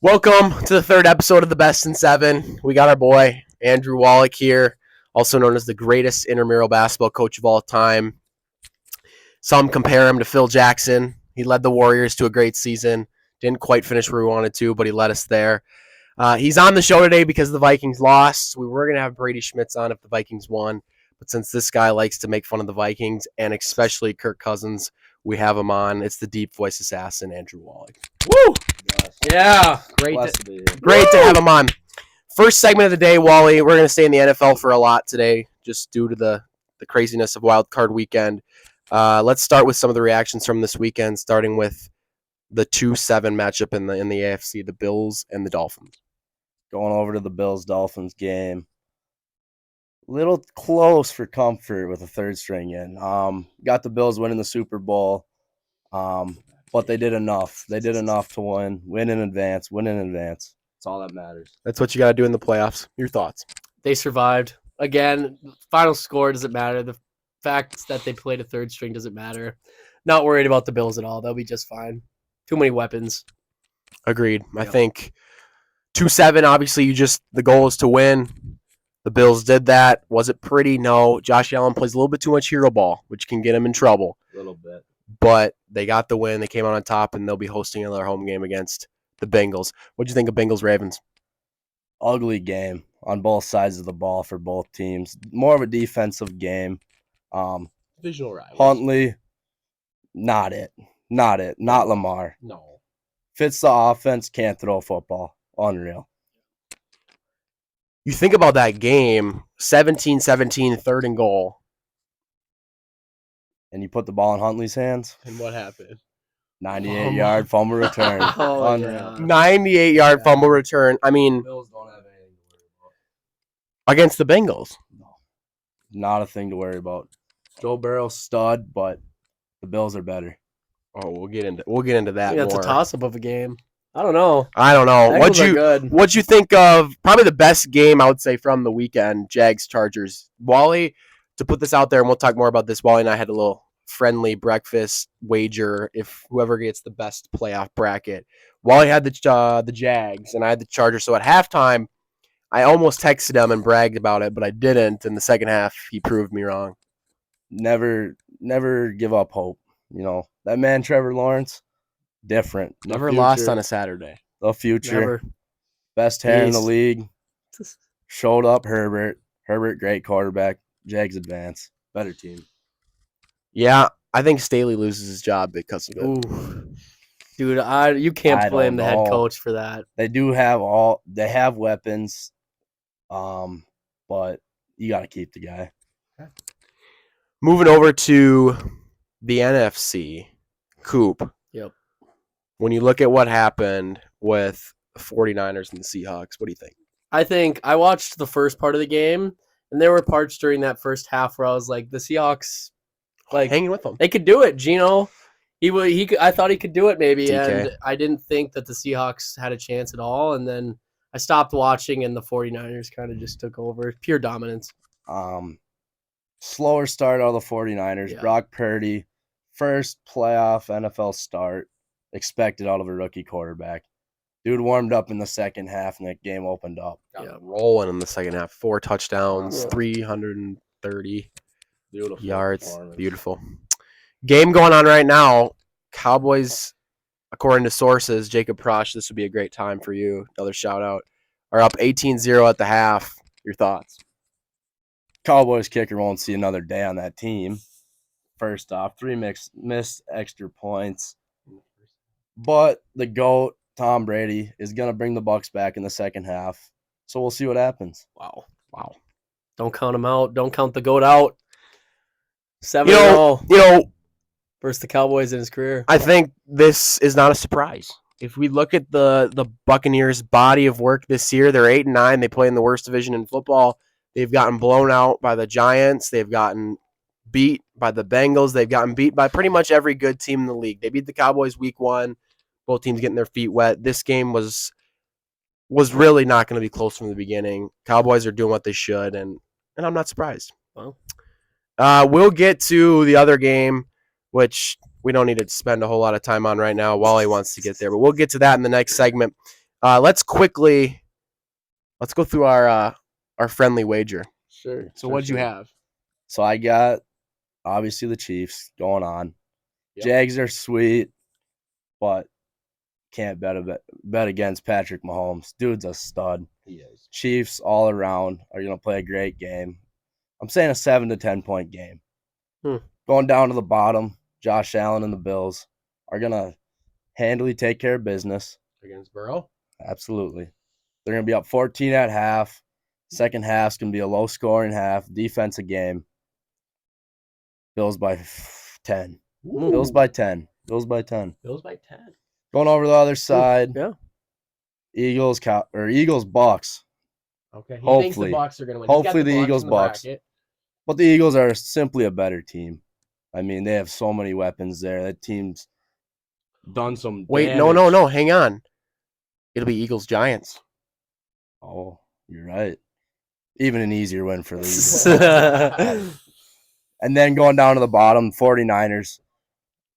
Welcome to the third episode of the Best in Seven. We got our boy Andrew Wallach here, also known as the greatest intramural basketball coach of all time. Some compare him to Phil Jackson. He led the Warriors to a great season. Didn't quite finish where we wanted to, but he led us there. He's on the show today because the Vikings lost. We were going to have Brady Schmitz on if the Vikings won, but since this guy likes to make fun of the Vikings, and especially Kirk Cousins, we have him on. It's the deep voice assassin, Andrew Wallach. Woo! Yeah, Great to have him on. First segment of the day, Wally. We're going to stay in the NFL for a lot today, just due to the craziness of Wild Card Weekend. Let's start with some of the reactions from this weekend, starting with the 2-7 matchup in the AFC, the Bills and the Dolphins. Going over to the Bills-Dolphins game. Little close for comfort with a third string in. Got the Bills winning the Super Bowl, but they did enough. They did enough to win in advance. That's all that matters. That's what you got to do in the playoffs. Your thoughts? They survived. Again, final score doesn't matter. The fact that they played a third string doesn't matter. Not worried about the Bills at all. They'll be just fine. Too many weapons. Agreed. I think 2-7, obviously, the goal is to win. The Bills did that. Was it pretty? No. Josh Allen plays a little bit too much hero ball, which can get him in trouble. A little bit. But they got the win. They came out on top, and they'll be hosting another home game against the Bengals. What do you think of Bengals-Ravens? Ugly game on both sides of the ball for both teams. More of a defensive game. Divisional rivals. Huntley, not it. Not Lamar. No. Fits the offense, can't throw football. Unreal. You think about that game, 17-17, third and goal. And you put the ball in Huntley's hands. And what happened? 98-yard fumble return. Unreal. 98-yard fumble return. I mean, Bills don't have anything to worry against the Bengals. about. No. Not a thing to worry about. Joe Burrow's stud, but the Bills are better. Oh, we'll get into that Yeah, more. it's a toss-up of a game. I don't know. I don't know. Bengals What'd you think of probably the best game I would say from the weekend, Jags-Chargers? Wally, to put this out there, and we'll talk more about this, Wally and I had a little friendly breakfast wager if whoever gets the best playoff bracket. Wally had the Jags, and I had the Chargers. So at halftime, I almost texted him and bragged about it, but I didn't. In the second half, he proved me wrong. Never give up hope. You know, that man, Trevor Lawrence, different. Never lost on a Saturday. The future. Never. Best hair in the league. Showed up Herbert. Herbert, great quarterback. Jags advance. Better team. Yeah, I think Staley loses his job because of it. Ooh. Dude, you can't I blame don't the head know. coach for that. They have weapons, but you got to keep the guy. Moving over to the NFC, Coop. Yep. When you look at what happened with the 49ers and the Seahawks, what do you think? I think I watched the first part of the game, and there were parts during that first half where I was like, the Seahawks, like, Hanging with them. they could do it. Gino, I thought he could do it maybe, DK. and I didn't think that the Seahawks had a chance at all. And then I stopped watching, and the 49ers kind of just took over. Pure dominance. Slower start out of the 49ers. Yeah. Brock Purdy, first playoff NFL start expected out of a rookie quarterback. Dude warmed up in the second half, and the game opened up. Got rolling in the second half. 4 touchdowns, 330 Beautiful yards. performance. Beautiful. Game going on right now. Cowboys, according to sources, Jacob Prosch, this would be a great time for you. Another shout out. Are up 18-0 at the half. Your thoughts? Cowboys kicker won't see another day on that team. First off, 3 missed extra points. But the GOAT, Tom Brady, is going to bring the Bucs back in the second half. So we'll see what happens. Wow. Wow. Don't count him out. Don't count the GOAT out. 7-0 You know, versus the Cowboys in his career. I think this is not a surprise. If we look at the Buccaneers' body of work this year, they're 8-9. They play in the worst division in football. They've gotten blown out by the Giants. They've gotten beat by the Bengals. They've gotten beat by pretty much every good team in the league. They beat the Cowboys week 1. Both teams getting their feet wet. This game was really not going to be close from the beginning. Cowboys are doing what they should, and I'm not surprised. Well, we'll get to the other game, which we don't need to spend a whole lot of time on right now. Wally wants to get there, but we'll get to that in the next segment. Let's go through our friendly wager. Sure. So what'd you have? So I got obviously the Chiefs going on. Yep. Jags are sweet, but can't bet against Patrick Mahomes. Dude's a stud. He is. Chiefs all around are gonna play a great game. I'm saying a 7 to 10 point game. Going down to the bottom, Josh Allen and the Bills are gonna handily take care of business. Against Burrow? Absolutely. They're gonna be up 14 at half. Second half's gonna be a low scoring half, defensive game. Bills by 10. Ooh. Bills by 10. Bills by 10. Bills by 10. Going over the other side, Yeah. Eagles Bucks. Okay. He thinks the Hopefully. Bucks are going to win. Hopefully the Bucks Eagles in the Bucks. bracket. But the Eagles are simply a better team. I mean, they have so many weapons there. That team's done some Wait, damage. no. Hang on. It'll be Eagles Giants. Oh, you're right. Even an easier win for the Eagles. And then going down to the bottom, 49ers,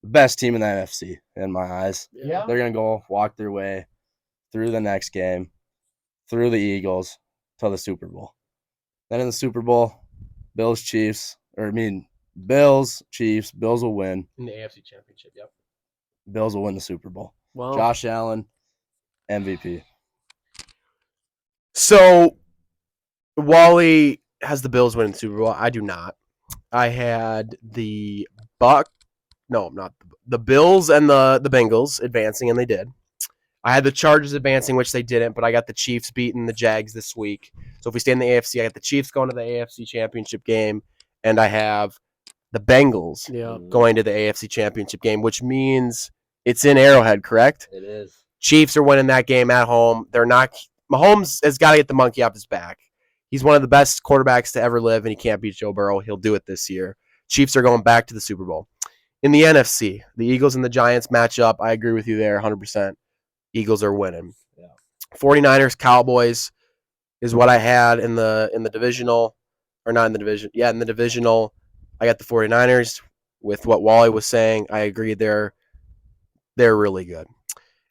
the best team in the NFC in my eyes. Yeah. They're going to go walk their way through the next game, through the Eagles to the Super Bowl. Then in the Super Bowl, Bills, Chiefs, Bills will win. In the AFC Championship, yep. Bills will win the Super Bowl. Wow. Josh Allen, MVP. So, Wally has the Bills winning the Super Bowl. I do not. I had the Bills and the Bengals advancing, and they did. I had the Chargers advancing, which they didn't, but I got the Chiefs beating the Jags this week. So if we stay in the AFC, I got the Chiefs going to the AFC Championship game, and I have the Bengals going to the AFC Championship game, which means it's in Arrowhead, correct? It is. Chiefs are winning that game at home. Mahomes has got to get the monkey off his back. He's one of the best quarterbacks to ever live, and he can't beat Joe Burrow. He'll do it this year. Chiefs are going back to the Super Bowl. In the NFC, the Eagles and the Giants match up. I agree with you there 100%. Eagles are winning. Yeah. 49ers, Cowboys is what I had in the divisional, or not in the division. Yeah, in the divisional, I got the 49ers. With what Wally was saying, I agree they're really good.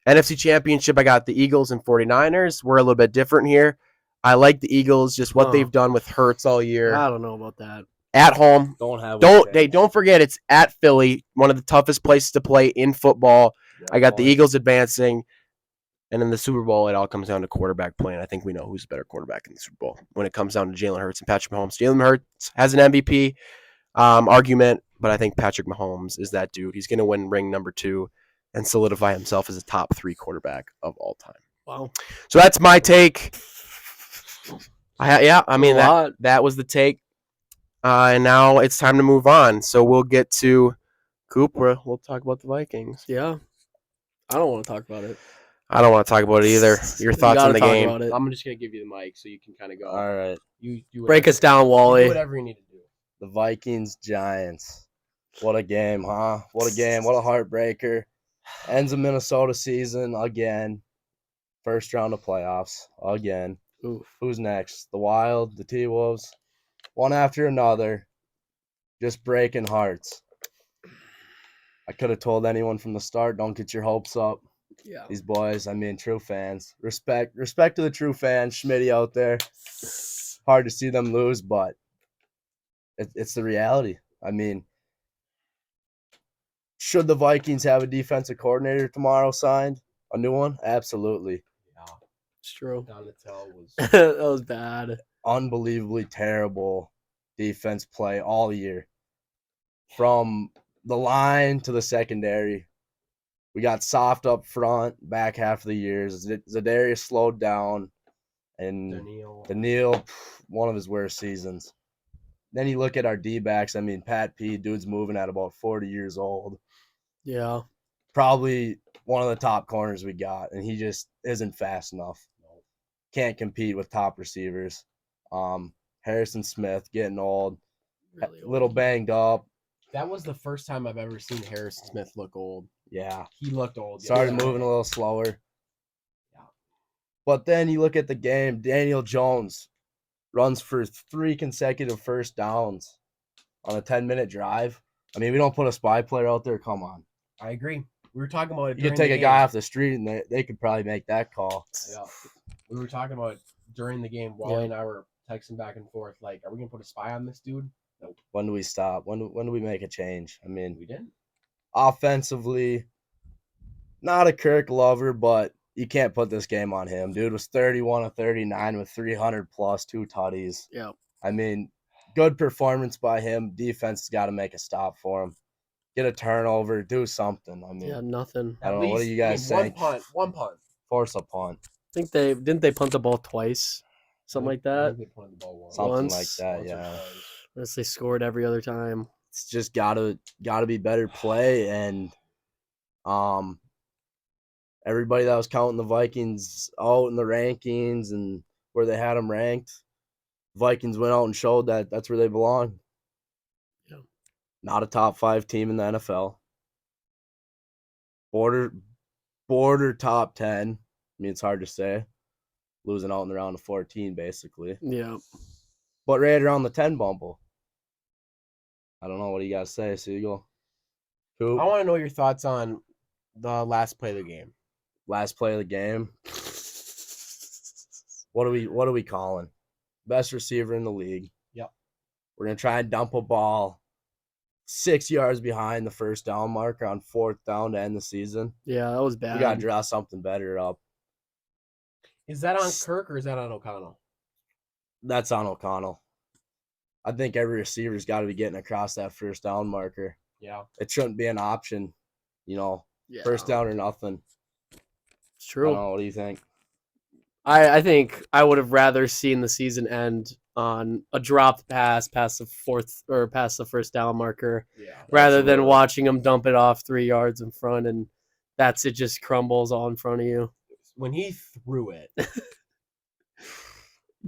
NFC Championship, I got the Eagles and 49ers. We're a little bit different here. I like the Eagles, just what they've done with Hurts all year. I don't know about that. At home. Don't forget it's at Philly, one of the toughest places to play in football. Yeah, I got the Eagles advancing. And in the Super Bowl, it all comes down to quarterback play. And I think we know who's a better quarterback in the Super Bowl when it comes down to Jalen Hurts and Patrick Mahomes. Jalen Hurts has an MVP argument, but I think Patrick Mahomes is that dude. He's going to win ring number 2 and solidify himself as a top 3 quarterback of all time. Wow. So that's my take. That was the take. And now it's time to move on. So we'll get to Cooper. We'll talk about the Vikings. Yeah. I don't want to talk about it. I don't want to talk about it either. Your thoughts on the game. I'm just going to give you the mic so you can kind of go. All right. You break us down, Wally. Do whatever you need to do. The Vikings, Giants. What a game, huh? What a game. What a heartbreaker. Ends the Minnesota season again. First round of playoffs again. Oof. Who's next? The Wild, the T-Wolves. One after another. Just breaking hearts. I could have told anyone from the start, don't get your hopes up. Yeah. These boys, true fans. Respect to the true fans. Schmitty out there. Hard to see them lose, but it's the reality. Should the Vikings have a defensive coordinator tomorrow signed? A new one? Absolutely. Yeah. It's true. Donatello was that was bad. Unbelievably terrible defense play all year. From the line to the secondary. We got soft up front, back half of the year. Zadarius slowed down. And Daniil, one of his worst seasons. Then you look at our D-backs. Pat P, dude's moving at about 40 years old. Yeah. Probably one of the top corners we got, and he just isn't fast enough. Can't compete with top receivers. Harrison Smith getting old, really old. Little banged up. That was the first time I've ever seen Harrison Smith look old. Yeah. He looked old. Started moving a little slower. Yeah. But then you look at the game, Daniel Jones runs for 3 consecutive first downs on a 10-minute drive. We don't put a spy player out there. Come on. I agree. We were talking about it. You could during take the a game. guy off the street and they could probably make that call. Yeah. We were talking about it during the game. Wally and I were texting back and forth. Like, are we gonna put a spy on this dude? Nope. When do we stop? When do we make a change? I mean, We didn't. offensively, not a Kirk lover, but you can't put this game on him. Dude was 31 of 39 with 300 plus, 2 tutties. Yeah. I mean, good performance by him. Defense has got to make a stop for him. Get a turnover, do something. I mean, Yeah, nothing. I don't know. What do you guys think? One punt. Force a punt. I think didn't they punt the ball twice, something like I that. think they punted the ball once. Something Once. like that, Once or yeah. twice. Unless they scored every other time. It's just gotta be better play, and everybody that was counting the Vikings out in the rankings and where they had them ranked, Vikings went out and showed that that's where they belong. Yeah. Not a top 5 team in the NFL. Border top 10. I mean, it's hard to say. Losing out in the round of 14, basically. Yeah. But right around the 10 bumble. I don't know. What do you guys say, Siegel? I want to know your thoughts on the last play of the game. Last play of the game. What are we calling? Best receiver in the league. Yep. We're gonna try and dump a ball 6 yards behind the first down marker on 4th down to end the season. Yeah, that was bad. We gotta draw something better up. Is that on Kirk or is that on O'Connell? That's on O'Connell. I think every receiver's got to be getting across that first down marker. Yeah. It shouldn't be an option, Yeah. First down or nothing. It's I true. don't know. What do you think? I think I would have rather seen the season end on a dropped pass past the first down marker, Yeah. rather than Absolutely. watching them dump it off 3 yards in front and it just crumbles all in front of you. When he threw it,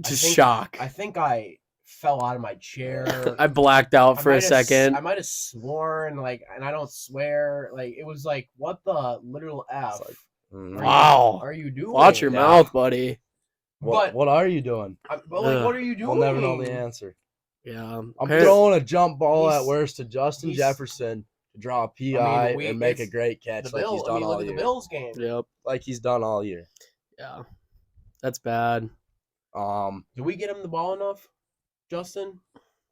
Just think- shock. I think I fell out of my chair. I blacked out for a second. I might have sworn, and I don't swear. It was like, what the literal F Wow. are you doing? Watch your Yeah. mouth, buddy. What are you doing? What are you doing? We'll never know the answer. Yeah. I'm throwing a jump ball at he's- worst to Justin he's- Jefferson to draw a PI I mean, and make a it's great catch The like he's Bills. done look all at year. the Bills game. Yep. Like he's done all year. Yeah. That's bad. Did we get him the ball enough, Justin?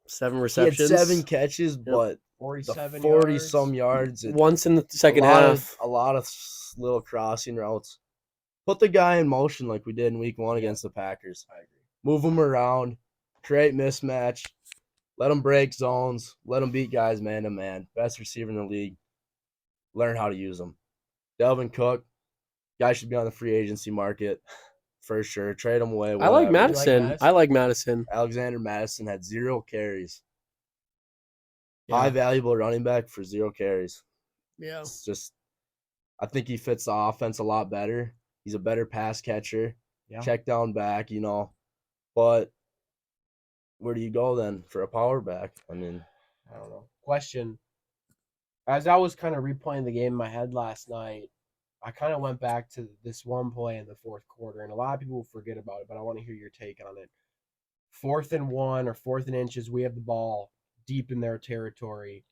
7 He had receptions. 7 catches, but 47 the 40 yards. some yards. Once in the second a lot half. a lot of little crossing routes. Put the guy in motion like we did in week 1 against the Packers. I agree. Move him around, create mismatch, let him break zones, let him beat guys man to man. Best receiver in the league. Learn how to use him. Delvin Cook, guy should be on the free agency market for sure. Trade him away. I like whatever. Madison. Madison? I like Madison. Alexander Madison had 0 carries. Yeah. High valuable running back for 0 carries. Yeah. It's just, I think he fits the offense a lot better. He's a better pass catcher, check down back, But where do you go then for a power back? I mean, I don't know. Question. As I was kind of replaying the game in my head last night, I kind of went back to this one play in the fourth quarter, and a lot of people forget about it, but I want to hear your take on it. 4th and 1 or 4th and inches, we have the ball deep in their territory.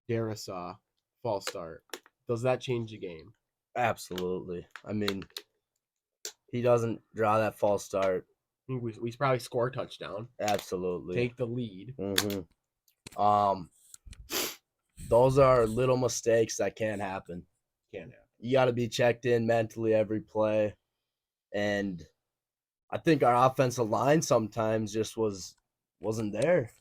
Darrisaw, false start. Does that change the game? absolutely. I mean, he doesn't draw that false start. I think we probably score a touchdown, Absolutely. take the lead. Those are little mistakes that can happen. Can't happen. You got to be checked in mentally every play. And I think our offensive line sometimes just wasn't there.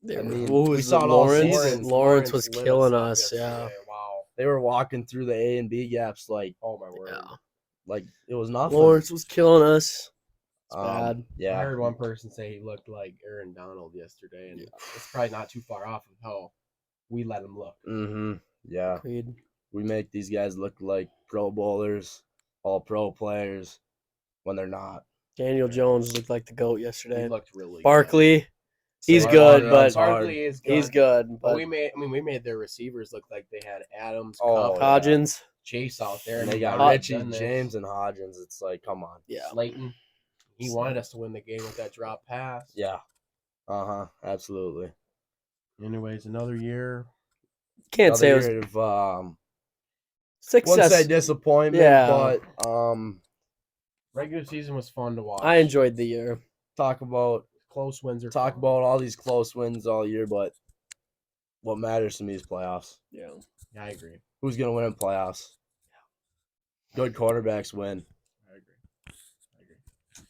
I mean, who we was saw it? it all Lawrence? season. Lawrence was lit killing up us. Yeah. yesterday. Wow. They were walking through the A and B gaps like Oh, my word. Yeah. it was nothing. Lawrence was killing us. It's bad. I Yeah. heard one person say he looked like Aaron Donald yesterday, and it's probably not too far off of how we let him look. Yeah. Agreed. We make these guys look like Pro Bowlers, all pro players when they're not. Daniel Jones looked like the GOAT yesterday. He looked really good. Barkley, he's Same good, one but runs hard. Barkley is good. he's good. But But we made their receivers look like they had Adams, Oh, Cup, yeah. Hodgins, Chase out there. And they got Hod- Richie, done this. James, and Hodgins. It's like, come on. yeah. Slayton. He wanted us to win the game with that drop pass. Yeah. Absolutely. Anyways, another year. Can't say it was. Another year of Wouldn't say Success. disappointment, Yeah. but Regular season was fun to watch. I enjoyed the year. talk about close wins. talk about all these close wins all year, but what matters to me is playoffs. Yeah. Yeah, I agree. Who's gonna win in playoffs? Good quarterbacks win. I agree.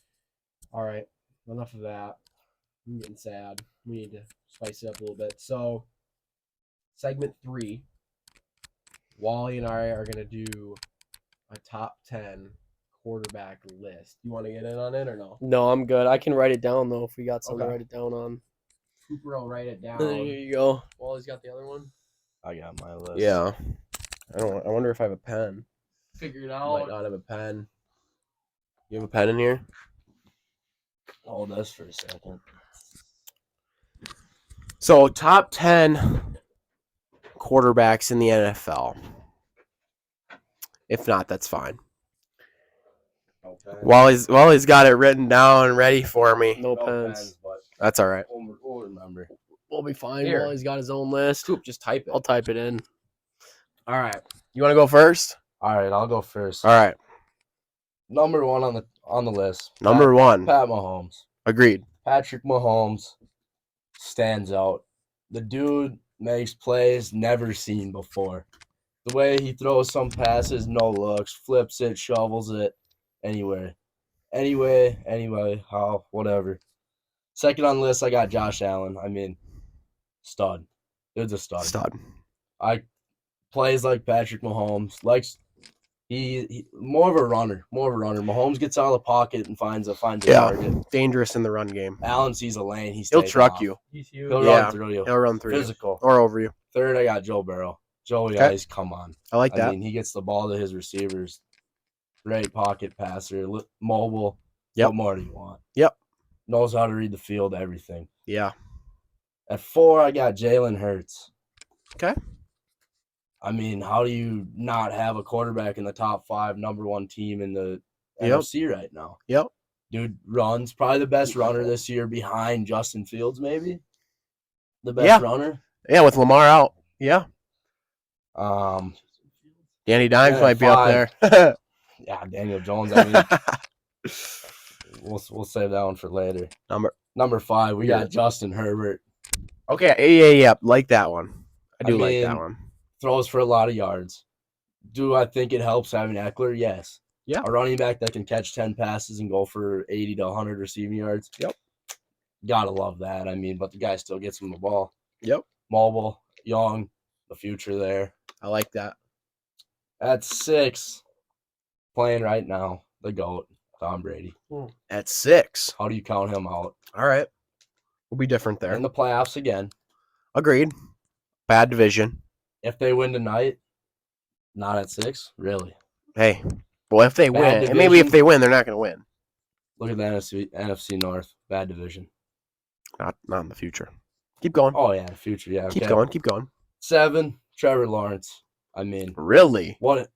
All right, enough of that. I'm getting sad. We need to spice it up a little bit. So, segment 3, Wally and I are gonna do a top 10 quarterback list. You want to get in on it or no? No, I'm good. I can write it down though if we got something Okay. to write it down on. Cooper, I'll write it down. There you go. Wally's got the other one. I got my list. Yeah. I wonder if I have a pen. Figure it I out. might not have a pen. You have a pen in here? Hold this for a second. So, top 10 quarterbacks in the NFL. If not, that's fine. Okay. Wally's got it written down and ready for me. No pens. but That's all right. we'll remember. We'll be fine. Here. Wally's got his own list. Scoop, just type it. I'll type it in. All right. You want to go first? All right, I'll go first. All right. Number 1 on the list. Number 1. Pat Mahomes. Agreed. Patrick Mahomes stands out. The dude makes plays never seen before. The way he throws some passes, no looks, flips it, shovels it, anyway, how, whatever. Second on the list, I got Josh Allen. I mean, stud. Dude's a stud. Stud. I plays like Patrick Mahomes. Likes he more of a runner. Mahomes gets out of the pocket and finds a target. Dangerous in the run game. Allen sees a lane. He'll truck you. He's huge. He'll Yeah. run through you. He'll run through Physical. you or over you. Third, I got Joe Burrow. Joey Okay. Ice, come on. I like that. I mean, he gets the ball to his receivers. Great pocket passer, mobile. Yep. What more do you want? Yep. Knows how to read the field, everything. Yeah. At 4, I got Jalen Hurts. Okay. I mean, how do you not have a quarterback in the top 5, number 1 team in the Yep. NFC right now? Yep. Dude runs, probably the best runner this year behind Justin Fields, maybe. The best Yeah. runner. Yeah, with Lamar out. Yeah. Danny Dimes Yeah, might be 5. up there. Yeah, Daniel Jones. I mean, we'll save that one for later. Number 5, we got Justin Herbert. Okay. Yeah. Like that one. I do like that mean, one. Throws for a lot of yards. Do I think it helps having Eckler? Yes. Yeah. A running back that can catch 10 passes and go for 80 to 100 receiving yards. Yep. Gotta love that. I mean, but the guy still gets him the ball. Yep. Mobile, young, the future there. I like that. At 6, playing right now, the GOAT, Tom Brady. At 6. How do you count him out? All right. We'll be different there. In the playoffs again. Agreed. Bad division. If they win tonight, not at 6, really. Hey. Well, if they Bad win, and maybe if division. they win, they're not going to win. Look at the NFC North, bad division. Not in the future. Keep going. Oh yeah, future, yeah. Keep okay. going. 7, Trevor Lawrence. I mean, Really? what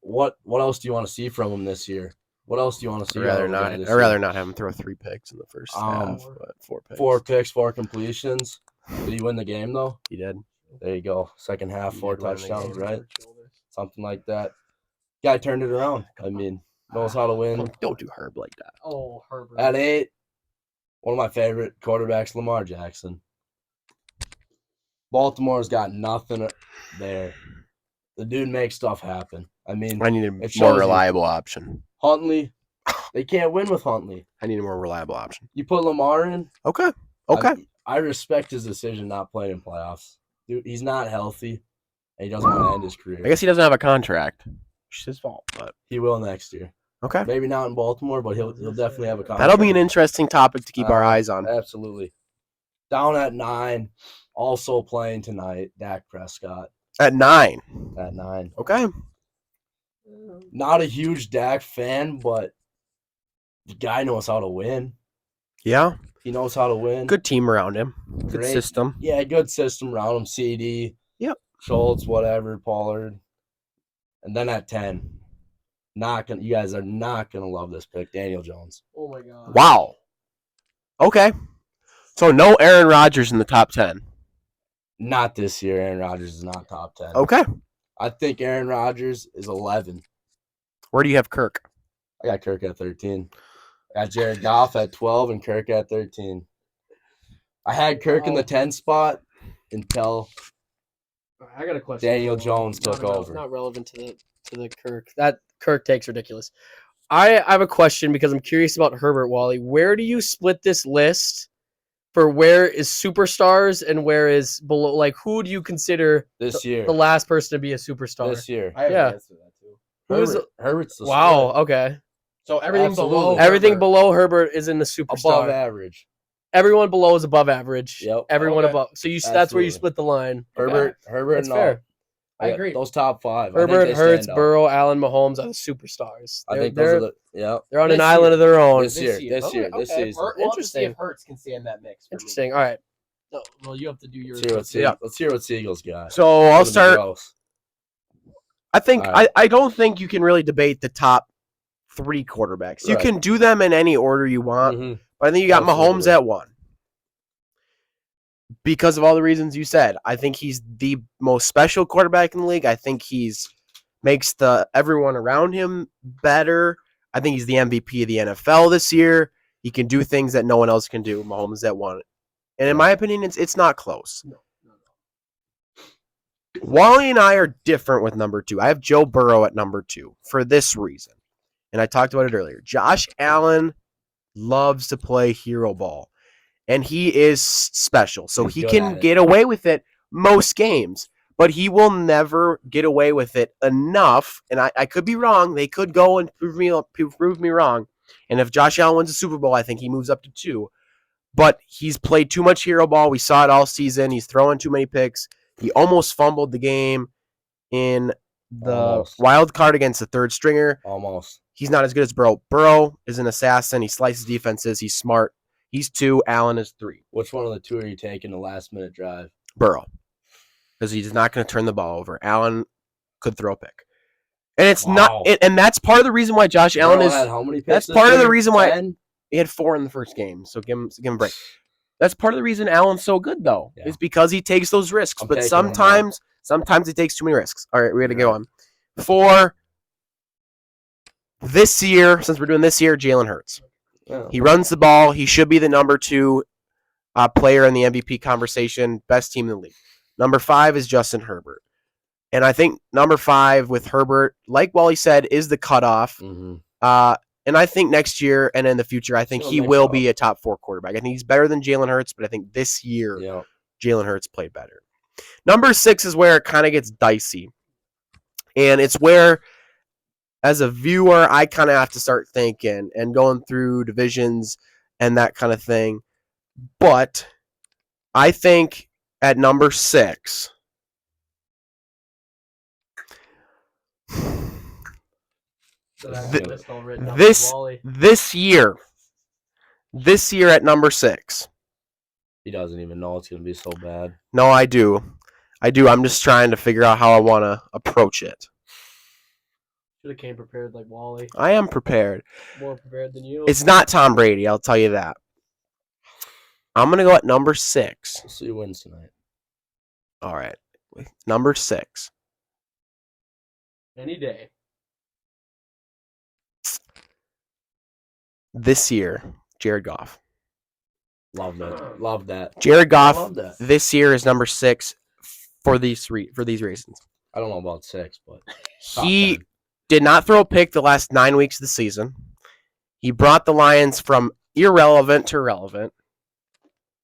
else do you want to see from him this year? What else do you want to see? I'd rather not. I'd rather not have him throw 3 picks in the first half. But 4 picks. 4 picks, 4 completions. Did he win the game though? He did. There you go. Second half, He 4 did win the touchdowns, game. right? Something like that. Guy turned it around. I mean, knows how to win. Don't do Herb like that. Oh, Herbert. At 8, one of my favorite quarterbacks, Lamar Jackson. Baltimore's got nothing there. The dude makes stuff happen. I mean, I need a It more shows you. reliable option. Huntley, they can't win with Huntley. I need a more reliable option. You put Lamar in. Okay. Okay. I respect his decision not playing in playoffs. Dude, he's not healthy, and he doesn't want to end his career. I guess he doesn't have a contract. It's his fault, but He will next year. okay. Maybe not in Baltimore, but he'll definitely have a contract. That'll be an interesting topic to keep our eyes on. Absolutely. Down at 9, also playing tonight, Dak Prescott At 9. at 9. Okay. Not a huge Dak fan, but the guy knows how to win. Yeah. He knows how to win. Good team around him. Good Great. system. Yeah, good system around him. CD. Yep. Schultz, whatever, Pollard. And then at 10, you guys are not gonna love this pick, Daniel Jones. Oh my god. Wow. Okay. So no Aaron Rodgers in the top 10. Not this year. Aaron Rodgers is not top 10. Okay. I think Aaron Rodgers is 11. Where do you have Kirk? I got Kirk at 13. I got Jared Goff at 12 and Kirk at 13. I had Kirk in the 10 spot until I got a question. Daniel Jones took over. Not relevant to the Kirk. That Kirk take's ridiculous. I have a question because I'm curious about Herbert, Wally. Where do you split this list for where is superstars and where is below? Like, who do you consider this year. the last person to be a superstar? This year. I have Yeah. an answer to that too. Who's Herbert's the wow? split. Okay, So everything Absolutely. below everything Herbert. below Herbert is in the superstar. Above average. Everyone below is above average. Yep. Everyone Okay. above. So that's where you Absolutely. split the line. Herbert, That's and fair. I agree. Those top five. Herbert, I think they Hurts, stand out. Burrow, Allen, Mahomes are the superstars. I think they're those are the they're on an This island year. of their own. This year, this Okay, season. We'll have to see Interesting. if Hurts can stay in that mix. For me. Interesting. All right. No, well, you have to do your. Let's hear what Siegel's got. So I'll Gonna be start. gross. I think All right. I don't think you can really debate the top 3 quarterbacks. You Right. can do them in any order you want, Mhm. but I think you got Mahomes Absolutely. at 1 because of all the reasons you said. I think he's the most special quarterback in the league. I think he's makes everyone around him better. I think he's the MVP of the NFL this year. He can do things that no one else can do. Mahomes at 1, and in my opinion, it's not close. No. Wally and I are different with number 2. I have Joe Burrow at number 2 for this reason. And I talked about it earlier. Josh Allen loves to play hero ball. And he is special. So He's he good can at it. get away with it most games. But he will never get away with it enough. And I could be wrong. They could go and prove me wrong. And if Josh Allen wins a Super Bowl, I think he moves up to 2. But he's played too much hero ball. We saw it all season. He's throwing too many picks. He almost fumbled the game in the Almost. wild card against the third stringer. Almost. He's not as good as Burrow. Burrow is an assassin. He slices defenses. He's smart. He's 2. Allen is 3. Which one of the two are you taking the last minute drive? Burrow. Because he's not going to turn the ball over. Allen could throw a pick. And it's Wow. not. And that's part of the reason why Josh Allen Burrow is. had how many picks That's this part of the year? reason why 10? he had 4 in the first game. So give him a break. That's part of the reason Allen's so good, though, Yeah. is because he takes those risks. I'm But taking him sometimes he takes too many risks. All right, we got to go on. For this year, since we're doing this year, Jalen Hurts. Yeah. He runs the ball. He should be the number 2 player in the MVP conversation, best team in the league. Number 5 is Justin Herbert. And I think number 5 with Herbert, like Wally said, is the cutoff. Mhm. And I think next year and in the future, I think He'll he mix will up. be a top 4 quarterback. I think he's better than Jalen Hurts, but I think this year Yeah. Jalen Hurts played better. Number 6 is where it kind of gets dicey. And it's where, as a viewer, I kind of have to start thinking and going through divisions and that kind of thing. But I think at number 6, this year at number 6. He doesn't even know it's going to be so bad. No, I do. I'm just trying to figure out how I want to approach it. Should have came prepared like Wally. I am prepared. More prepared than you. It's not Tom Brady, I'll tell you that. I'm going to go at number 6. We'll see who wins tonight. All right. Number 6. Any day. This year, Jared Goff. Love that. Love that. Jared Goff Love that. this year is number 6 for these reasons. I don't know about 6, but top He 10. did not throw a pick the last 9 weeks of the season. He brought the Lions from irrelevant to relevant.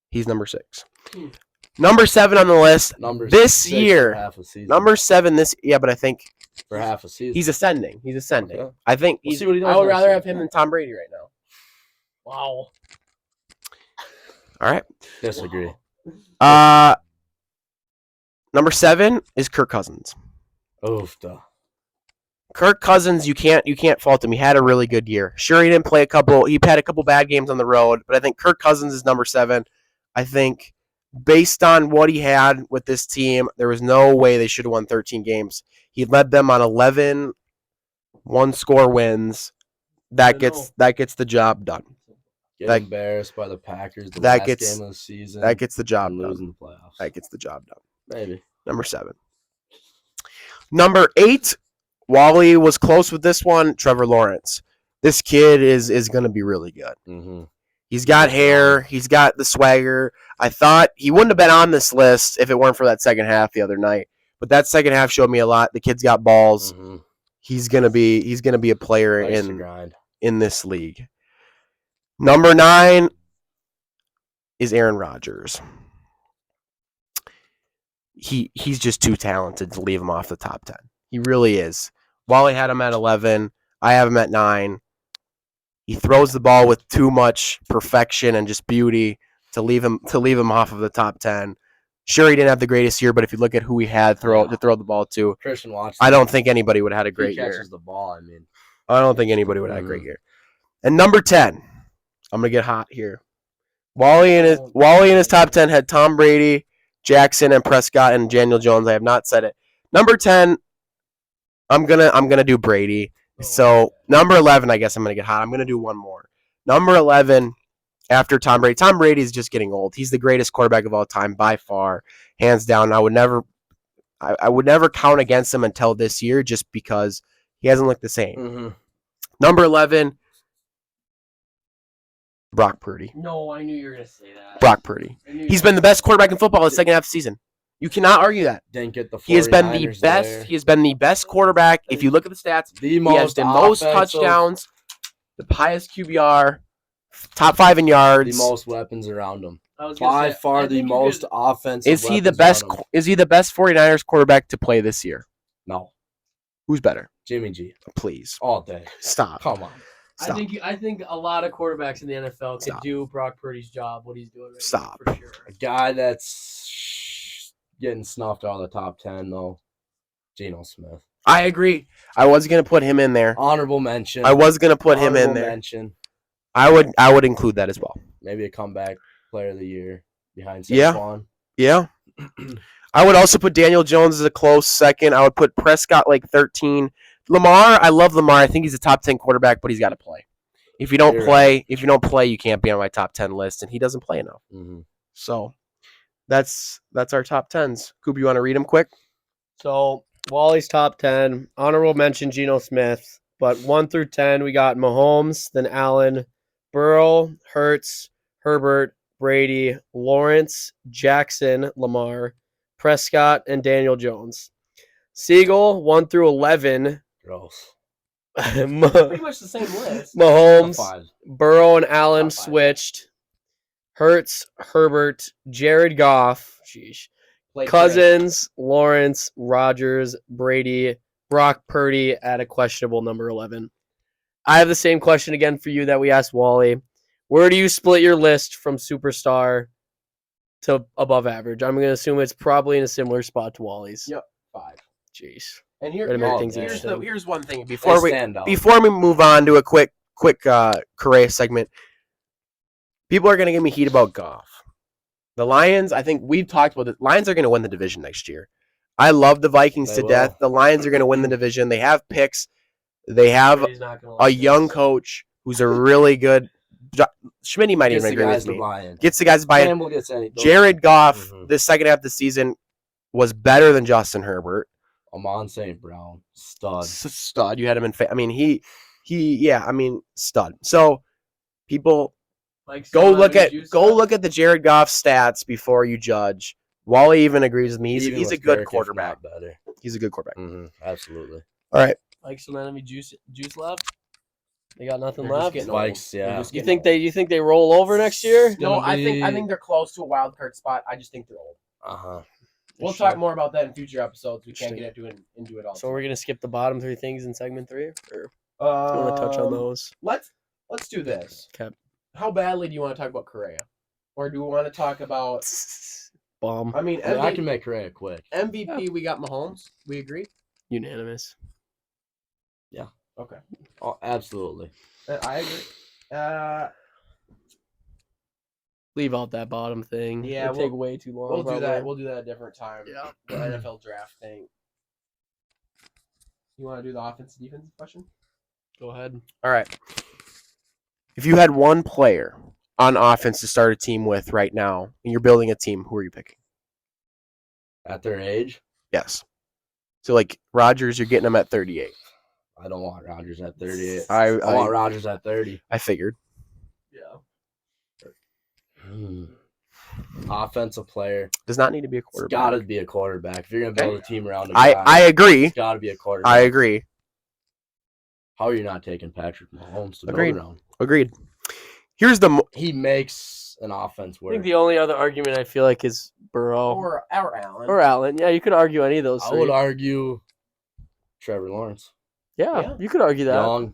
He's number 6. Number 7 on the list. Number this 6 year, for half a season. Number 7 this. Yeah, but I think for half a season. he's ascending. Okay. I think We'll see what he does I would next rather year. have him than Tom Brady right now. Wow. All right. Disagree. Number 7 is Kirk Cousins. Oof. Duh. Kirk Cousins, you can't fault him. He had a really good year. Sure, he didn't play he had a couple bad games on the road, but I think Kirk Cousins is number 7. I think based on what he had with this team, there was no way they should have won 13 games. He led them on 11 one-score wins. That gets the job done. Get That- embarrassed by the Packers the that last gets- game of the season. That gets the job and done. losing the playoffs. That gets the job done. Maybe. Number 7. Number 8, Wally was close with this one. Trevor Lawrence. This kid is going to be really good. Mm-hmm. He's got hair. He's got the swagger. I thought he wouldn't have been on this list if it weren't for that second half the other night. But that second half showed me a lot. The kid's got balls. Mm-hmm. He's gonna be a player Likes to grind. in this league. Number 9 is Aaron Rodgers. He's just too talented to leave him off the top 10. He really is. Wally had him at 11. I have him at 9. He throws the ball with too much perfection and just beauty to leave him off of the top 10. Sure, he didn't have the greatest year, but if you look at who he had to throw the ball to, Christian Watson. I don't think anybody would have had a great he catches year. the ball. I mean, I don't think anybody would have had a great year. And number 10, I'm gonna get hot here. Wally and his top 10 had Tom Brady, Jackson, and Prescott, and Daniel Jones. I have not said it. Number 10, I'm gonna do Brady. So number 11, I guess I'm gonna get hot. I'm gonna do one more. Number 11, after Tom Brady. Tom Brady is just getting old. He's the greatest quarterback of all time by far, hands down. I would never count against him until this year, just because he hasn't looked the same. Mm-hmm. Number 11, Brock Purdy. No, I knew you were gonna say that. Brock Purdy. He's been the best quarterback in football the second half of the season. You cannot argue that. Didn't get the 49ers He has been the best. there. He has been the best quarterback. If you look at the stats, The he has most the most offensive, touchdowns, the highest QBR, top 5 in yards. the most weapons around him. I was gonna By say, I far, the think you most could- offensive. Is he the weapons best? around him. Is he the best 49ers quarterback to play this year? No, Who's better? Jimmy G. Please All day. stop. Come on. Stop. I think a lot of quarterbacks in the NFL could Stop. do Brock Purdy's job, what he's doing right Stop. now, for sure. A guy that's getting snuffed out of the top 10, though. Geno Smith. I agree. I was gonna put him in there. Honorable mention. I was gonna put him in Honorable there. Mention. I would include that as well. Maybe a comeback player of the year behind Yeah. Saquon. Yeah. I would also put Daniel Jones as a close second. I would put Prescott like 13. Lamar, I love Lamar. I think he's a top 10 quarterback, but he's got to play. If you don't You're play, you can't be on my top 10 list, and he doesn't play enough. Mm-hmm. So that's our top 10s. Coop, you want to read them quick? So Wally's top 10. Honorable mention Geno Smith. But 1 through 10, we got Mahomes, then Allen, Burrow, Hurts, Herbert, Brady, Lawrence, Jackson, Lamar, Prescott, and Daniel Jones. Siegel, 1 through 11. Gross. Pretty Mahomes, much the same list. Top 5. Burrow, and Allen Top 5. switched. Hurts, Herbert, Jared Goff, Played Cousins, Lawrence, Rodgers, Brady, Brock Purdy at a questionable number 11. I have the same question again for you that we asked Wally. Where do you split your list from superstar to above average? I'm going to assume it's probably in a similar spot to Wally's. Yep. 5. Jeez. And Way to make things here's one thing They before we stand out. move on to a quick Correa segment. People are going to give me heat about Goff. The Lions, I think we've talked about it. Lions are going to win the division next year. I love the Vikings They to will. death. The Lions are going to win the division. They have picks. They have Brady's not gonna a like young this. coach who's a really good. Schmitty might Gets even the agree guys with to me. buy in. Gets the guys to buy it. Campbell gets any. Jared Goff, Mhm. the second half of the season, was better than Justin Herbert. Amon St. Brown. Stud. Stud. You had him in. I mean, stud. So people Like, go so look how at did you the Jared Goff stats before you judge. Wally even agrees with me. Even He's a with good Burke, if quarterback. not better. He's a good quarterback. Mm-hmm. Absolutely. All right. like some enemy juice left? They got nothing They're just left. getting Vikes, They're yeah. just You getting think they roll over next year? No, Gonna I be- think they're close to a wild card spot. I just think they're old. Uh-huh. We'll Sure. talk more about that in future episodes. We can't Interesting. get into it all. So we're gonna skip the bottom 3 things in segment 3, or do you want want to touch on those? Let's do this. Okay. How badly do you want to talk about Correa, or do we want to talk about? Bomb. I mean, I, mean, I can make Correa quick. MVP. We got Mahomes. We agree. Unanimous. Okay, Oh, absolutely. I agree. Leave out that bottom thing. Yeah, It'd take way too long. We'll do that. probably. We'll do that a different time. Yeah. The NFL draft thing. You want to do the offensive defensive question? Go ahead. All right. If you had one player on offense to start a team with right now, and you're building a team, who are you picking? At their age, Yes. So like Rodgers, you're getting him at 38. I don't want Rodgers at 38. I want Rodgers at 30. I figured. Yeah. Offensive player. Does not need to be a It's quarterback. got to be a quarterback. If you're going to build a team around a I guy, agree. it's got to be a quarterback. I agree. How are you not taking Patrick Mahomes to Agreed. build around? Agreed. Here's the He makes an offense I work. think the only other argument I feel like is Burrow Or Allen. or Allen. Yeah, you could argue any of those I three. would argue Trevor Lawrence. Yeah, you could argue that. Young.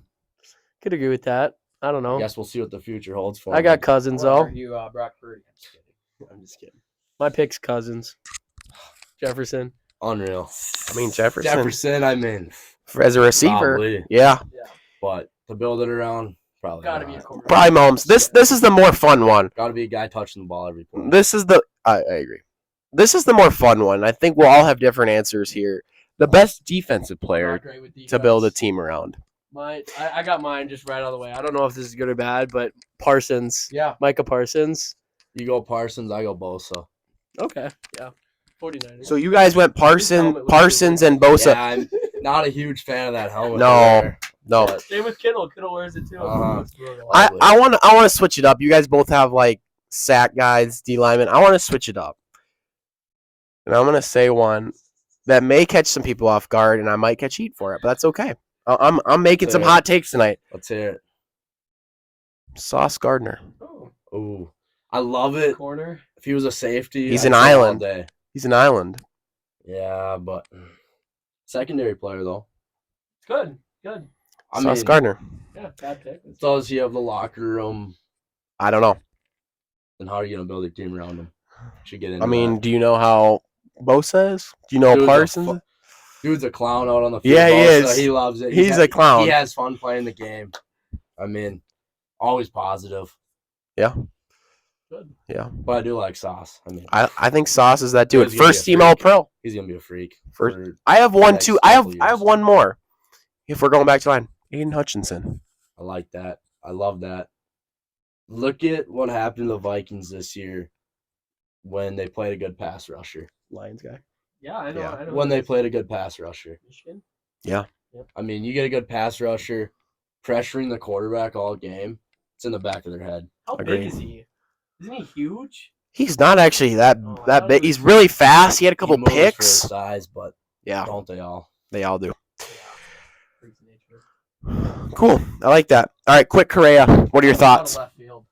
Could agree with that. I don't know. I guess we'll see what the future holds for him. I got Cousins though. You Brock Purdy. I'm just kidding. I'm just kidding. My pick's Cousins. Jefferson. Unreal. I mean Jefferson I mean, as a receiver. probably, Yeah. but to build it around, probably Gotta be a not. quarterback. Probably Mahomes. This is the more fun one. Got to be a guy touching the ball every play. This is the I agree. This is the more fun one. I think we'll all have different answers here. The best defensive player Not great with to build a defense. team around. I got mine just right out of the way. I don't know if this is good or bad, but Parsons. Yeah. Micah Parsons. You go Parsons, I go Bosa. Okay. Yeah. 49ers. So you guys went Parsons and Bosa. Yeah, I'm not a huge fan of that helmet. No. there, No. but Same with Kittle. Kittle wears it too. Uh-huh. I want to switch it up. You guys both have like sack guys, D linemen. I want to switch it up. And I'm going to say one that may catch some people off guard and I might catch heat for it, but that's okay. I'm making some hot takes tonight. Let's hear it. Sauce Gardner. Oh, Ooh, I love it. corner. If he was a safety, He's I'd an say all island. day. He's an island. Yeah, but secondary player though. Good. Good. I Sauce mean, Yeah. Gardner. Bad pick. does he have the locker room? I don't know. And how are you gonna build a team around him? Should get into I mean, that. do you know how Bosa is? Do you know Dude's a Parsons? Dude's a clown out on the field. Yeah, he Bosa, is. He loves it. He's a clown. He has fun playing the game. I mean, always positive. Good. Yeah. But I do like Sauce. I mean, I think Sauce is that dude. Dude's gonna be First a team freak. All Pro. he's gonna be a freak. First- for- I have one next too. I have couple one years. more. If we're going back to line, Aiden Hutchinson. I like that. I love that. Look at what happened to the Vikings this year when they played a good pass rusher. Lions guy. Yeah, I know. Yeah. I know. When they played a good pass rusher. Michigan. I mean, you get a good pass rusher pressuring the quarterback all game. It's in the back of their head. How Agreed. big is he? Isn't he huge? He's not actually that Oh, I that thought big. he He's was- really fast. He had a He couple moves for his picks. size, but Yeah, don't they all? they all do. Freaks of nature. Cool. I like that. All right, quick Correa. What are your Out of thoughts? left field.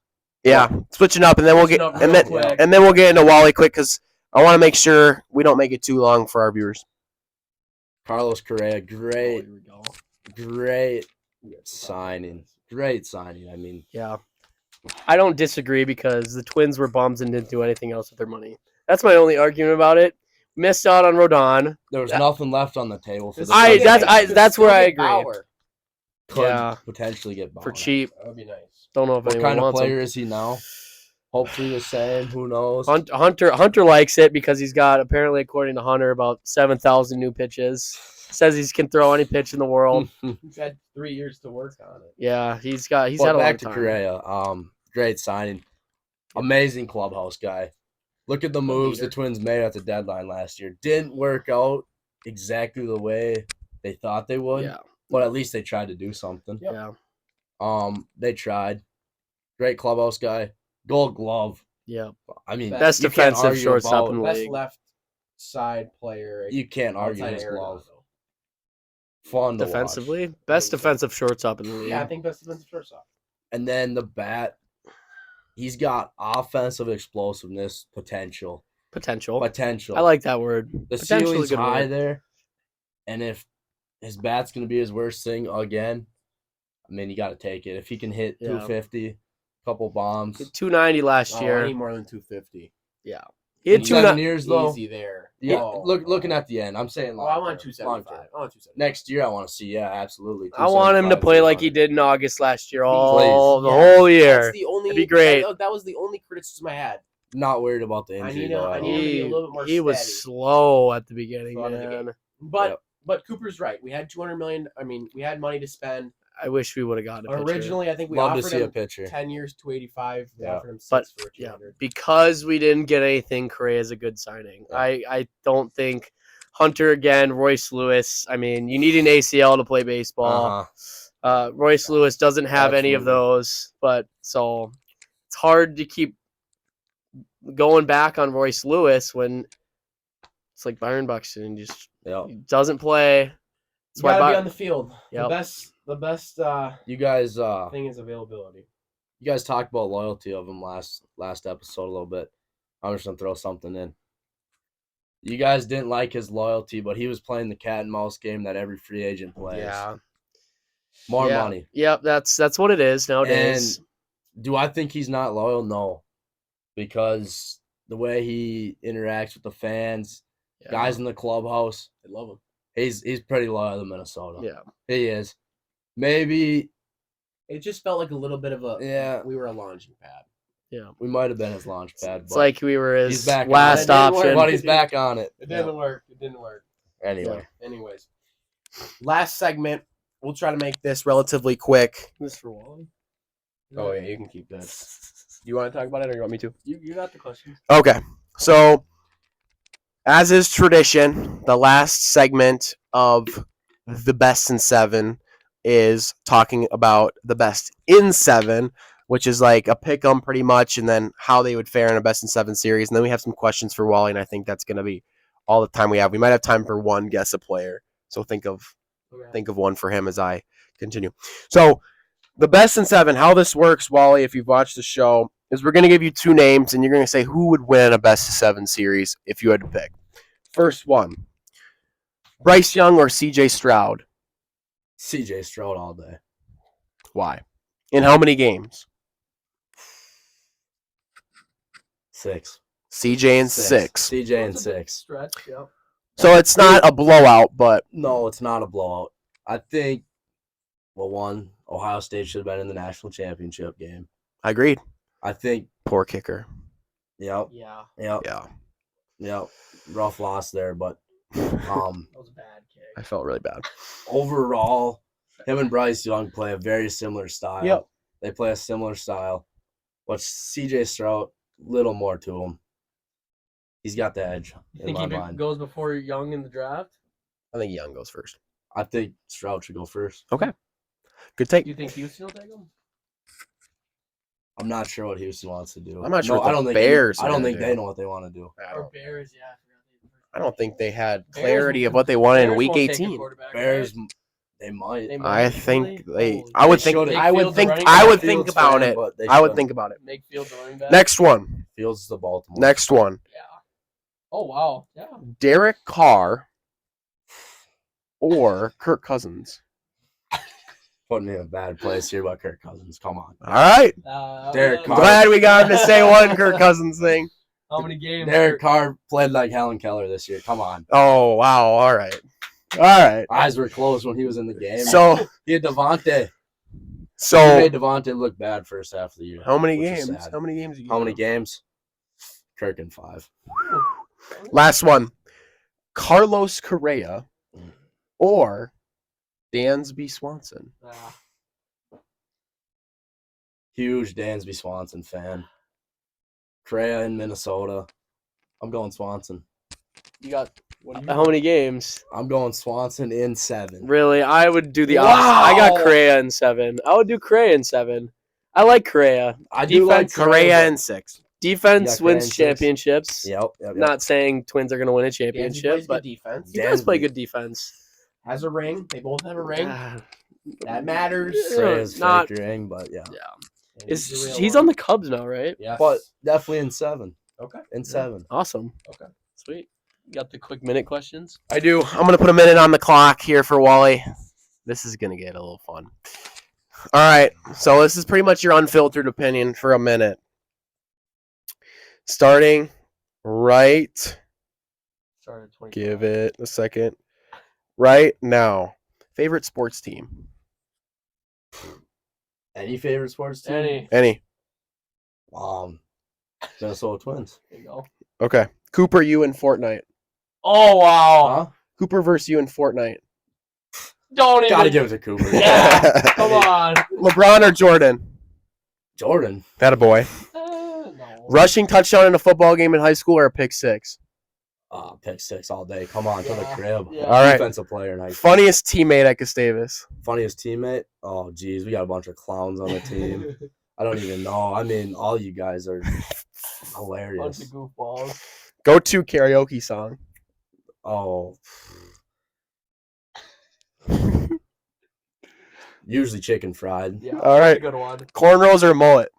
Yeah, switching up, and then we'll get Switching up and real then quick. and then we'll get into Wally quick because I want to make sure we don't make it too long for our viewers. Carlos Correa, Oh, great, here we go. great signing. Great signing. I mean, Yeah. I don't disagree because the Twins were bums and didn't do anything else with their money. That's my only argument about it. Missed out on Rodon. there was Yeah. nothing left on the table for This the I- is- Twins. that's where I Still get agree. Bauer. Could Yeah. potentially get For Bauer. cheap. That would be nice. Don't know if What anyone kind of wants player him. is he now? Hopefully the same. Who knows? Hunter likes it because he's got, apparently according to Hunter, about 7,000 new pitches. Says he can throw any pitch in the world. He's had 3 years to work on it. Yeah, he's But had a long back to time. Correa. Great signing. Amazing clubhouse guy. Look at the moves the leader. Twins made at the deadline last year. Didn't work out exactly the way they thought they would, Yeah, but at least they tried to do something. Yep. yeah, They tried. Great clubhouse guy. Gold glove. yeah. I mean, Best you can't defensive argue shortstop about- in the Best league. left side player. You can't argue outside his Arenado. glove. Fun to watch. Defensively, best defensive shortstop in the league. Yeah, I think best defensive shortstop. And then the bat. He's got offensive explosiveness potential. Potential. Potential. I like that word. the Potential's a ceiling's good high word. there. And if his bat's going to be his worst thing again, I mean, you got to take it. If he can hit Yeah. 250, couple bombs. 290 last Oh, I year. need more than 250. Yeah, he had He's 7 290. years, though. Easy there. Yeah, Oh, looking at the end, I'm saying Well, I long want term, 275. long term. I want 275. Next year, I want to see, yeah, absolutely. I want him to 275, play like he 200. did in August last year, Please. all the Yeah, whole year. That's the only. It'd be great. That was the only criticism I had. Not worried about the I injury, need though. I at need all. him to be a little bit more He was steady. slow at the beginning, Slow out of the man. gate. But Yep. but Cooper's right. We had 200 million. I mean, we had money to spend. I wish we would have gotten a pitcher. Originally, I think we Love to offered see a him pitcher. 10 years, 285. We Yeah. offered him 6 But, for yeah, 200. because we didn't get anything, Correa is a good signing. Yeah. I don't think Hunter again, Royce Lewis. I mean, you need an ACL to play baseball. Royce Lewis doesn't have any of Absolutely. those, but so it's hard to keep going back on Royce Lewis when it's like Byron Buxton just Yep. doesn't play. You That's why gotta be on the field. Yep. The best You guys, thing is availability. you guys talked about loyalty of him last episode a little bit. I'm just gonna throw something in. You guys didn't like his loyalty, but he was playing the cat and mouse game that every free agent plays. Yeah. More Yeah. money. Yep, that's what it is nowadays. And do I think he's not loyal? No, because the way he interacts with the fans, Yeah. guys in the clubhouse, I love him. he's pretty loyal to Minnesota. Yeah. He is. Maybe It just felt like a little bit of a we were a launching pad. Yeah. we might have been his launch pad. It's like we were he's his back on last it. It didn't work. option. but he's back on it. It didn't work. It didn't work. Anyway, Anyways, Last segment. We'll try to make this relatively quick. This for Wally. Oh yeah, you can keep that. You want to talk about it, or you want me to? You got the questions. Okay. So, as is tradition, the last segment of the best in 7 is talking about the best in 7, which is like a pick 'em pretty much, and then how they would fare in a best in 7 series. And then we have some questions for Wally, and I think that's going to be all the time we have. We might have time for one guess a player. So think of one for him as I continue. So the best in 7, how this works, Wally, if you've watched the show, is we're going to give you 2 names, and you're going to say who would win a best of 7 series if you had to pick. First one, Bryce Young or CJ Stroud? CJ Stroud all day. Why? In how many games? 6. CJ in 6. CJ in 6. Stretch. Yep. So it's not a blowout, but No, it's not a blowout. I think, well, one, Ohio State should have been in the national championship game. I agreed. I think, Poor kicker. yep, Yeah. yep. Rough loss there, but That was a bad kick. I felt really bad. overall, him and Bryce Young play a very similar style. Yep. They play a similar style. But CJ Stroud, little more to him. He's got the edge You in think my he mind. goes before Young in the draft? I think Young goes first. I think Stroud should go first. Good take. You think Houston will take him? I'm not sure what Houston wants to do. I'm not sure what I the don't think Bears I are don't gonna think do. they know what they want to do. Or Bears? Yeah. I don't think they had Bears clarity won't- of what they wanted in Bears Week won't take a 18. quarterback, Bears, right? they might. They might. I think they. Holy I would They think. should've. I would Mayfield the think. running I back? would think Fields about fan, it. but they I would shouldn't. think about it. Mayfield the running back. Next one. Fields the Baltimore. Next one. Yeah. Oh wow. Yeah. Derek Carr or Kirk Cousins. Putting me in a bad place here about Kirk Cousins. Come on. All right. Derek I'm Carr. glad we got him to say one Kirk Cousins thing. How many games? Derek Carr played like Helen Keller this year. Come on. Oh wow! All right. All right. Eyes were closed when he was in the game. So he had Devontae. He so made Devontae look bad first half of the year. how many which is games? sad. How many games? Have you How many got? games? Kirk in 5. Last one. Carlos Correa or Dansby Swanson. Huge Dansby Swanson fan. Correa in Minnesota. I'm going Swanson. You got what? How many games? I'm going Swanson in 7. Really? I would do the opposite. I got Wow. Correa in 7. I would do Correa in 7. I like Correa. I do like Correa but- in 6. Defense Yeah, Correa in wins 6. championships. Yep. Not saying Twins are going to win a Dansby championship, plays but good defense. he does play Dansby. good defense. Has a ring. They both have a ring. Ah, That matters. Correa's not- fake ring, but yeah. he's on the Cubs now, right? Yes. But definitely in 7. Okay. In 7. Awesome. Okay. Sweet. Got the quick minute questions? I do. I'm going to put a minute on the clock here for Wally. This is going to get a little fun. All right. So this is pretty much your unfiltered opinion for a minute. Starting right. Started 25. Give it a second. Right now. Favorite sports team? Any favorite sports team? Any. Any? Minnesota Twins. There you go. Okay. Cooper, you in Fortnite. Oh wow. Huh? Cooper versus you in Fortnite. Don't even. Gotta give it to Cooper. Yeah. Come on. LeBron or Jordan? Jordan. That a boy. No. Rushing touchdown in a football game in high school or a pick 6? Pick six all day. Come on, to the Yeah. crib. Yeah. All right. Defensive player in high school. Funniest teammate at Gustavus. Funniest teammate? Oh, geez. We got a bunch of clowns on the team. I don't even know. I mean, all you guys are Bunch hilarious. of goofballs. Go to karaoke song. Oh. Usually chicken fried. Yeah. All that's right. a good one. Cornrows or mullet?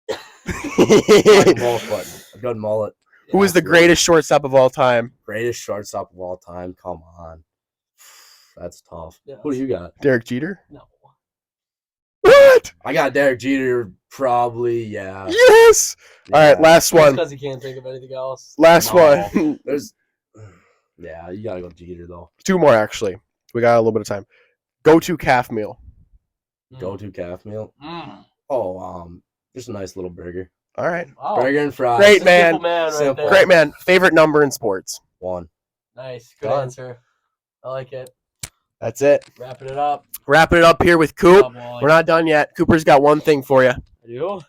Like mullet button. A good mullet. Who is the Absolutely. greatest shortstop of all time? Greatest shortstop of all time? Come on. That's tough. Yeah. Who do you got? Derek Jeter. No. What? I got Derek Jeter, probably, yeah. Yes. All right, last Just one. because he can't think of anything else. Last No. one. There's, yeah, you gotta go Jeter though. Two more actually. We got a little bit of time. Go to calf meal. Go to calf meal. Mm. Oh, just a nice little burger. All right. Wow. Burger and fries. Great, Simple man. man right Simple. there. Great man. Favorite number in sports? 1. Nice. Good Done. answer. I like it. That's it. Wrapping it up. Wrapping it up here with Coop. Job, Wally. We're not done yet. Cooper's got one thing for you. I do.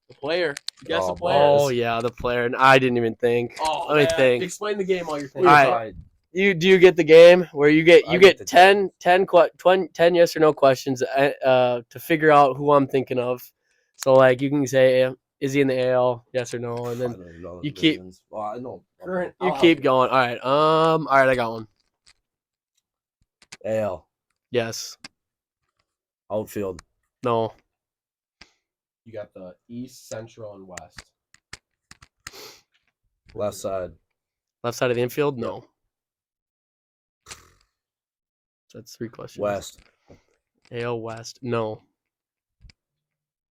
The player. Guess Oh, the player. Oh yeah, the player. And I didn't even think. Oh, Let me man. think. Explain the game while you're We thinking. All were right. fine. You get the game where you get I get the 10 yes or no questions to figure out who I'm thinking of. So like you can say, is he in the AL? Yes or no, and I then don't even know the you keep- divisions. Well, I know. Current- you I'll keep help going. All right, I got one. AL. Yes. Outfield. No. You got the East, Central, and West. Left side. Left side of the infield? No. That's 3 questions. West. AL West? No.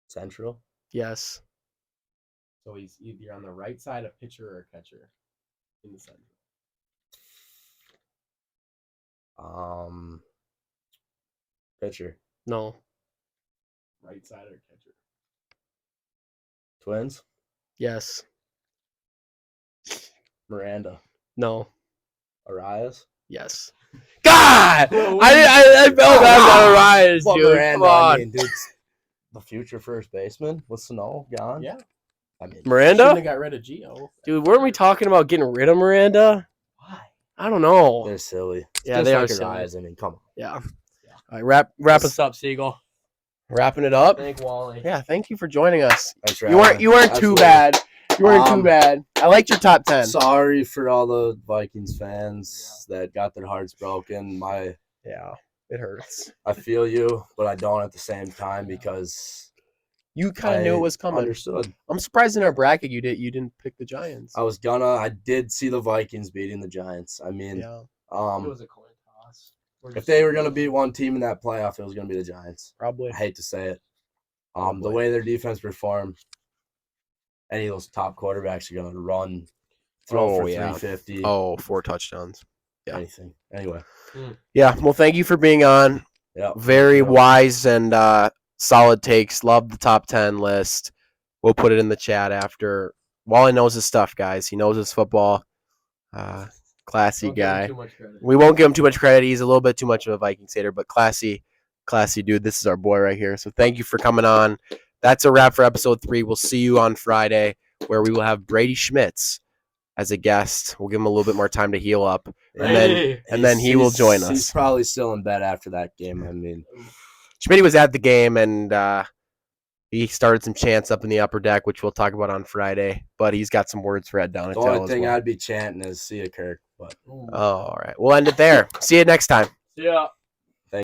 Central. Yes. So he's either on the right side, a pitcher or a catcher in the center. Pitcher. No. Right side or catcher. Twins. Yes. Miranda. No. Arias. Yes. God! Whoa, I felt bad about Arias, Well, dude. Miranda, Come on. I mean, dude, the future first baseman with Sano gone. Yeah. I mean, Shouldn't Miranda? have got rid of Gio. Dude, weren't we talking about getting rid of Miranda? Why? I don't know. they're silly. Yeah, Just they like are silly. Arias. I mean, come on. Yeah. All right, wrap us up, Siegel. Wrapping it up. Thank Wally. Yeah, thank you for joining us. Thanks for You weren't having you me. weren't too Absolutely. bad. You weren't too Um, bad. I liked your top 10. Sorry for all the Vikings fans that got their hearts broken. Yeah, it hurts. I feel you, but I don't at the same time because You kind of knew it was coming. Understood. I'm surprised in our bracket you didn't pick the Giants. I did see the Vikings beating the Giants. I mean, Yeah, It was a coin toss. if they were gonna beat one team in that playoff, it was gonna be the Giants. probably. I hate to say it. The Probably. way their defense performed, any of those top quarterbacks are gonna run, throw Oh, for yeah. 350, Oh, 4 touchdowns. yeah. anything. Anyway, Yeah, well, thank you for being on. yeah. Very Yeah. wise and solid takes. Love the top 10 list. We'll put it in the chat after. Wally knows his stuff, guys. He knows his football. Classy Don't give him guy. too much credit. We won't give him too much credit. He's a little bit too much of a Vikings hater, but classy dude. This is our boy right here. So thank you for coming on. That's a wrap for episode 3. We'll see you on Friday, where we will have Brady Schmitz as a guest. We'll give him a little bit more time to heal up, and then Hey. he will join us. He's probably still in bed after that game. I mean, Schmitty was at the game, and he started some chants up in the upper deck, which we'll talk about on Friday. But he's got some words for Ed the Donatel only as thing well. I'd be chanting is "See ya, Kirk." But Ooh. Oh, all right. We'll end it there. See you next time. Yeah.